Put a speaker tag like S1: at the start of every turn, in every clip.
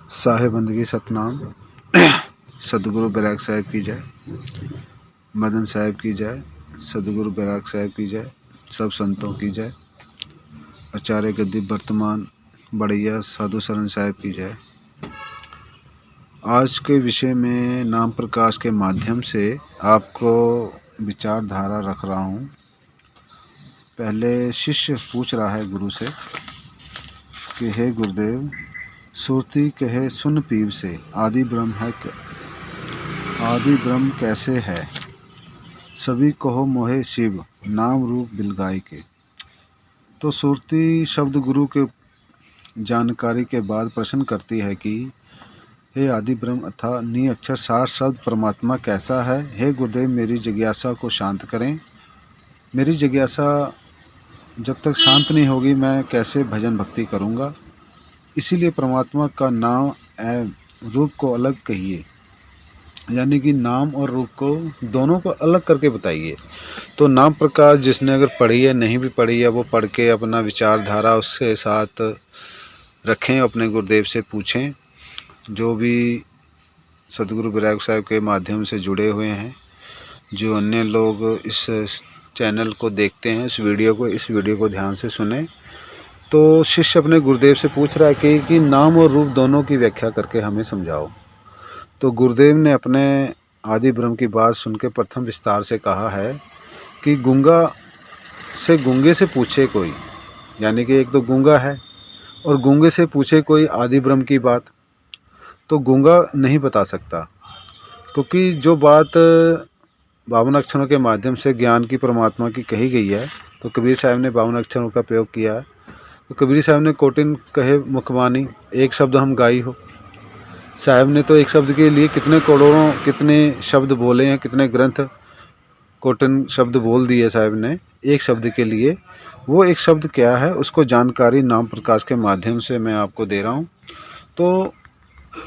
S1: साहिब बंदगी सतनाम। सदगुरु बैराग साहिब की जय, मदन साहिब की जय, सदगुरु बैराग साहिब की जय, सब संतों की जय, आचार्य गद्दी वर्तमान बढ़िया साधु शरण साहिब की जय। आज के विषय में नाम प्रकाश के माध्यम से आपको विचारधारा रख रहा हूँ। पहले शिष्य पूछ रहा है गुरु से कि हे गुरुदेव, सुरती कहे सुन पीव से आदि ब्रह्म है, आदि ब्रह्म कैसे है? सभी कहो मोहे शिव, नाम रूप बिलगाई के। तो सुरती शब्द गुरु के जानकारी के बाद प्रश्न करती है कि हे आदि ब्रह्म अथा नी अक्षर सार शब्द परमात्मा कैसा है? हे गुरुदेव, मेरी जिज्ञासा को शांत करें। मेरी जिज्ञासा जब तक शांत नहीं होगी मैं कैसे भजन भक्ति करूँगा। इसीलिए परमात्मा का नाम एवं रूप को अलग कहिए, यानी कि नाम और रूप को दोनों को अलग करके बताइए। तो नाम प्रकाश जिसने अगर पढ़ी है, नहीं भी पढ़ी है, वो पढ़ के अपना विचारधारा उसके साथ रखें, अपने गुरुदेव से पूछें। जो भी सदगुरु बैराग साहिब के माध्यम से जुड़े हुए हैं, जो अन्य लोग इस चैनल को देखते हैं, इस वीडियो को ध्यान से सुने। तो शिष्य अपने गुरुदेव से पूछ रहा है कि नाम और रूप दोनों की व्याख्या करके हमें समझाओ। तो गुरुदेव ने अपने आदि ब्रह्म की बात सुन के प्रथम विस्तार से कहा है कि गूंगे से पूछे कोई, यानी कि एक तो गूंगा है और गूंगे से पूछे कोई आदि ब्रह्म की बात, तो गूंगा नहीं बता सकता। क्योंकि जो बात 52 अक्षरों के माध्यम से ज्ञान की परमात्मा की कही गई है, तो कबीर साहब ने 52 अक्षरों का प्रयोग किया है। तो कबीर साहब ने कोटिन कहे मुखबानी, एक शब्द हम गाई हो। साहब ने तो एक शब्द के लिए कितने करोड़ों कितने शब्द बोले हैं, कितने ग्रंथ कोटिन शब्द बोल दिए साहब ने एक शब्द के लिए। वो एक शब्द क्या है, उसको जानकारी नाम प्रकाश के माध्यम से मैं आपको दे रहा हूँ। तो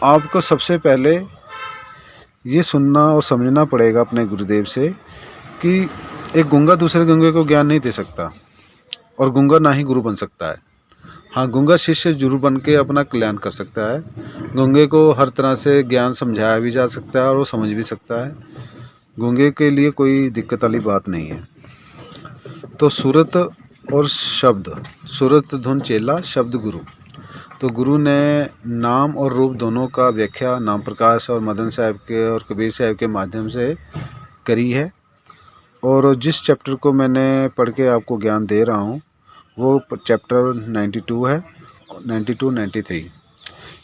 S1: आपको सबसे पहले ये सुनना और समझना पड़ेगा अपने गुरुदेव से कि एक गूंगा दूसरे गूंगे को ज्ञान नहीं दे सकता और गूंगा ना ही गुरु बन सकता है। हाँ, गूंगा शिष्य जरूर बन के अपना कल्याण कर सकता है। गूंगे को हर तरह से ज्ञान समझाया भी जा सकता है और वो समझ भी सकता है। गूंगे के लिए कोई दिक्कत वाली बात नहीं है। तो सूरत और शब्द, सूरत धुन चेला, शब्द गुरु। तो गुरु ने नाम और रूप दोनों का व्याख्या नाम प्रकाश और मदन साहब के और कबीर साहब के माध्यम से करी है। और जिस चैप्टर को मैंने पढ़ के आपको ज्ञान दे रहा हूँ वो चैप्टर 92 है, 92, 93,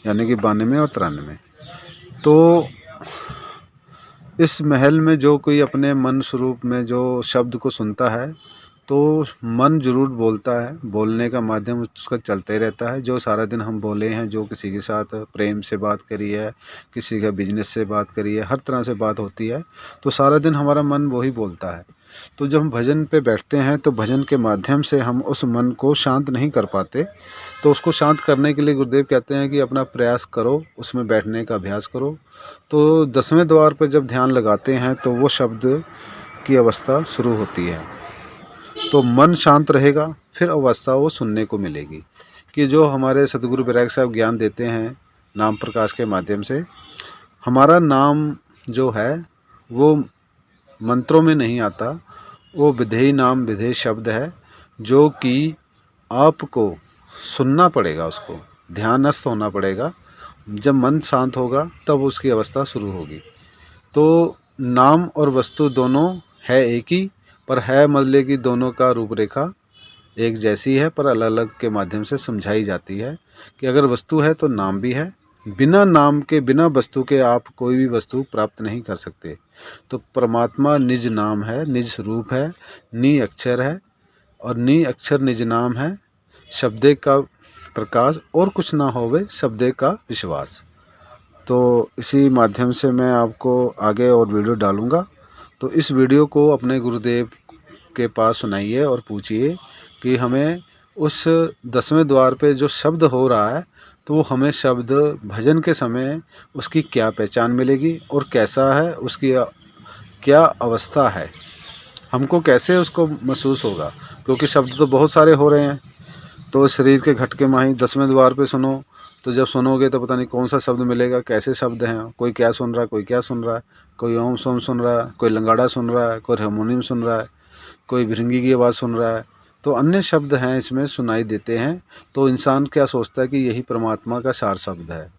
S1: यानी कि 92 और 93। तो इस महल में जो कोई अपने मन स्वरूप में जो शब्द को सुनता है, तो मन जरूर बोलता है, बोलने का माध्यम उसका चलते रहता है। जो सारा दिन हम बोले हैं, जो किसी के साथ प्रेम से बात करी है, किसी का बिजनेस से बात करी है, हर तरह से बात होती है, तो सारा दिन हमारा मन वही बोलता है। तो जब हम भजन पे बैठते हैं तो भजन के माध्यम से हम उस मन को शांत नहीं कर पाते। तो उसको शांत करने के लिए गुरुदेव कहते हैं कि अपना प्रयास करो, उसमें बैठने का अभ्यास करो। तो 10वें द्वार पर जब ध्यान लगाते हैं तो वो शब्द की अवस्था शुरू होती है। तो मन शांत रहेगा, फिर अवस्था वो सुनने को मिलेगी कि जो हमारे सदगुरु बैराग साहब ज्ञान देते हैं नाम प्रकाश के माध्यम से। हमारा नाम जो है वो मंत्रों में नहीं आता, वो विधेय नाम विधेय शब्द है, जो कि आपको सुनना पड़ेगा, उसको ध्यानस्थ होना पड़ेगा। जब मन शांत होगा तब उसकी अवस्था शुरू होगी। तो नाम और वस्तु दोनों है एक ही, पर है मतलब कि दोनों का रूपरेखा एक जैसी है, पर अलग अलग के माध्यम से समझाई जाती है। कि अगर वस्तु है तो नाम भी है। बिना नाम के, बिना वस्तु के आप कोई भी वस्तु प्राप्त नहीं कर सकते। तो परमात्मा निज नाम है, निज रूप है, नी अक्षर है और नी अक्षर निज नाम है। शब्दे का प्रकाश और कुछ ना होवे, शब्दे का विश्वास। तो इसी माध्यम से मैं आपको आगे और वीडियो डालूँगा। तो इस वीडियो को अपने गुरुदेव के पास सुनाइए और पूछिए कि हमें उस 10वें द्वार पे जो शब्द हो रहा है, तो वो हमें शब्द भजन के समय उसकी क्या पहचान मिलेगी और कैसा है, उसकी क्या अवस्था है, हमको कैसे उसको महसूस होगा। क्योंकि शब्द तो बहुत सारे हो रहे हैं। तो शरीर के घटके माही 10वें द्वार पे सुनो तो जब सुनोगे तो पता नहीं कौन सा शब्द मिलेगा, कैसे शब्द हैं, कोई क्या सुन रहा है, कोई क्या सुन रहा है, कोई ओम सोम सुन रहा है, कोई लंगाड़ा सुन रहा है, कोई हारमोनियम सुन रहा है, कोई भिरंगी की आवाज़ सुन रहा है। तो अन्य शब्द हैं इसमें सुनाई देते हैं। तो इंसान क्या सोचता है कि यही परमात्मा का सार शब्द है।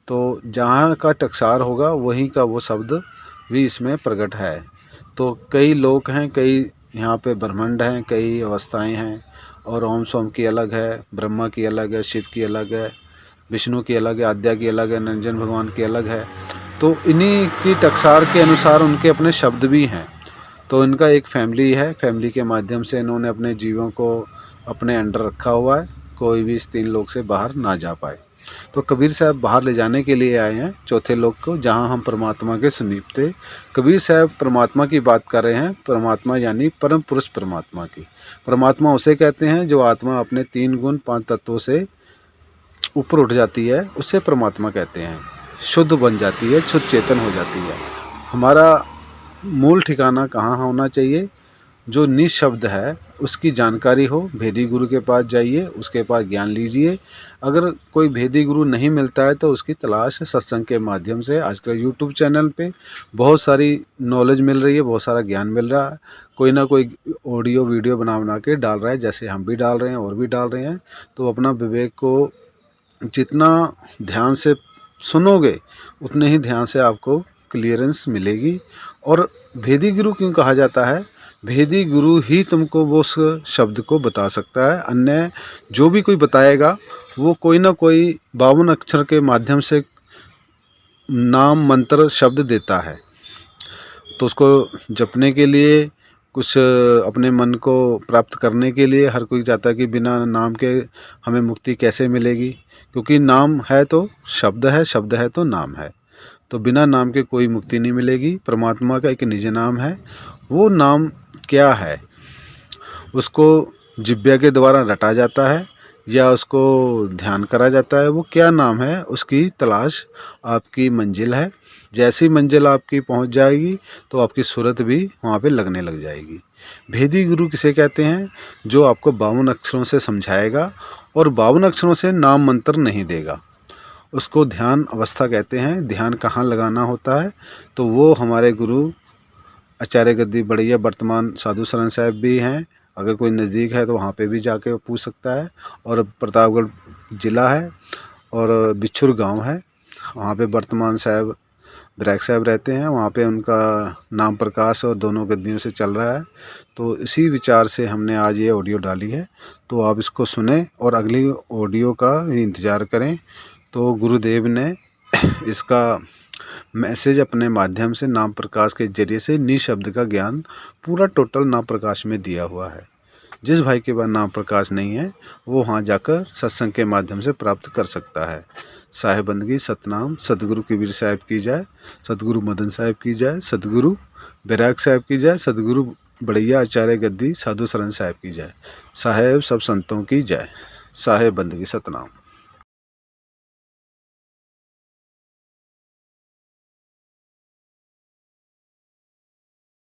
S1: तो जहाँ का टकसार होगा वहीं का वो शब्द भी इसमें प्रकट है। तो कई लोक हैं, कई यहाँ पे ब्रह्मांड हैं, कई अवस्थाएं हैं, और ओम सोम की अलग है, ब्रह्मा की अलग है, शिव की अलग है, विष्णु की अलग है, आद्या की अलग है, निरंजन भगवान की अलग है। तो इन्हीं की टकसार के अनुसार उनके अपने शब्द भी हैं। तो इनका एक फैमिली है, फैमिली के माध्यम से इन्होंने अपने जीवों को अपने अंडर रखा हुआ है, कोई भी इस 3 लोक से बाहर ना जा पाए। तो कबीर साहब बाहर ले जाने के लिए आए हैं चौथे लोक को, जहां हम परमात्मा के समीप थे। कबीर साहब परमात्मा की बात कर रहे हैं, परमात्मा यानी परम पुरुष परमात्मा की। परमात्मा उसे कहते हैं जो आत्मा अपने 3 गुण 5 तत्वों से ऊपर उठ जाती है, उसे परमात्मा कहते हैं। शुद्ध बन जाती है, शुद्ध चेतन हो जाती है। हमारा मूल ठिकाना कहाँ होना चाहिए? जो निशब्द है उसकी जानकारी हो, भेदी गुरु के पास जाइए, उसके पास ज्ञान लीजिए। अगर कोई भेदी गुरु नहीं मिलता है तो उसकी तलाश सत्संग के माध्यम से आजकल यूट्यूब चैनल पे बहुत सारी नॉलेज मिल रही है, बहुत सारा ज्ञान मिल रहा है। कोई ना कोई ऑडियो वीडियो बना के डाल रहा है, जैसे हम भी डाल रहे हैं और भी डाल रहे हैं। तो अपना विवेक को जितना ध्यान से सुनोगे उतने ही ध्यान से आपको क्लियरेंस मिलेगी। और भेदी गुरु क्यों कहा जाता है? भेदी गुरु ही तुमको वो उस शब्द को बता सकता है। अन्य जो भी कोई बताएगा वो कोई ना कोई 52 अक्षर के माध्यम से नाम मंत्र शब्द देता है। तो उसको जपने के लिए, कुछ अपने मन को प्राप्त करने के लिए हर कोई चाहता है कि बिना नाम के हमें मुक्ति कैसे मिलेगी, क्योंकि नाम है तो शब्द है, शब्द है तो नाम है। तो बिना नाम के कोई मुक्ति नहीं मिलेगी। परमात्मा का एक निज नाम है। वो नाम क्या है उसको जिह्वा के द्वारा रटा जाता है या उसको ध्यान करा जाता है। वो क्या नाम है उसकी तलाश आपकी मंजिल है। जैसी मंजिल आपकी पहुंच जाएगी तो आपकी सूरत भी वहाँ पे लगने लग जाएगी। भेदी गुरु किसे कहते हैं? जो आपको 52 अक्षरों से समझाएगा और 52 अक्षरों से नाम मंत्र नहीं देगा। उसको ध्यान अवस्था कहते हैं। ध्यान कहाँ लगाना होता है? तो वो हमारे गुरु आचार्य गद्दी बढ़िया वर्तमान साधु शरण साहब भी हैं। अगर कोई नज़दीक है तो वहाँ पे भी जाके पूछ सकता है। और प्रतापगढ़ ज़िला है और बिच्छुर गांव है, वहाँ पे वर्तमान साहब ब्रैक साहब रहते हैं। वहाँ पे उनका नाम प्रकाश और दोनों गद्दियों से चल रहा है। तो इसी विचार से हमने आज ये ऑडियो डाली है। तो आप इसको सुने और अगली ऑडियो का इंतज़ार करें। तो गुरुदेव ने इसका मैसेज अपने माध्यम से नाम प्रकाश के जरिए से निशब्द का ज्ञान पूरा टोटल नाम प्रकाश में दिया हुआ है। जिस भाई के पास नाम प्रकाश नहीं है वो वहाँ जाकर सत्संग के माध्यम से प्राप्त कर सकता है। साहेब बंदगी सतनाम। सतगुरु कबीर साहब की जय, सतगुरु मदन साहब की जय, सतगुरु बैराग साहब की जय, सतगुरु बढ़िया आचार्य गद्दी साधु शरण साहब की जय। साहेब सब संतों की जय। साहेब बंदगी सतनाम।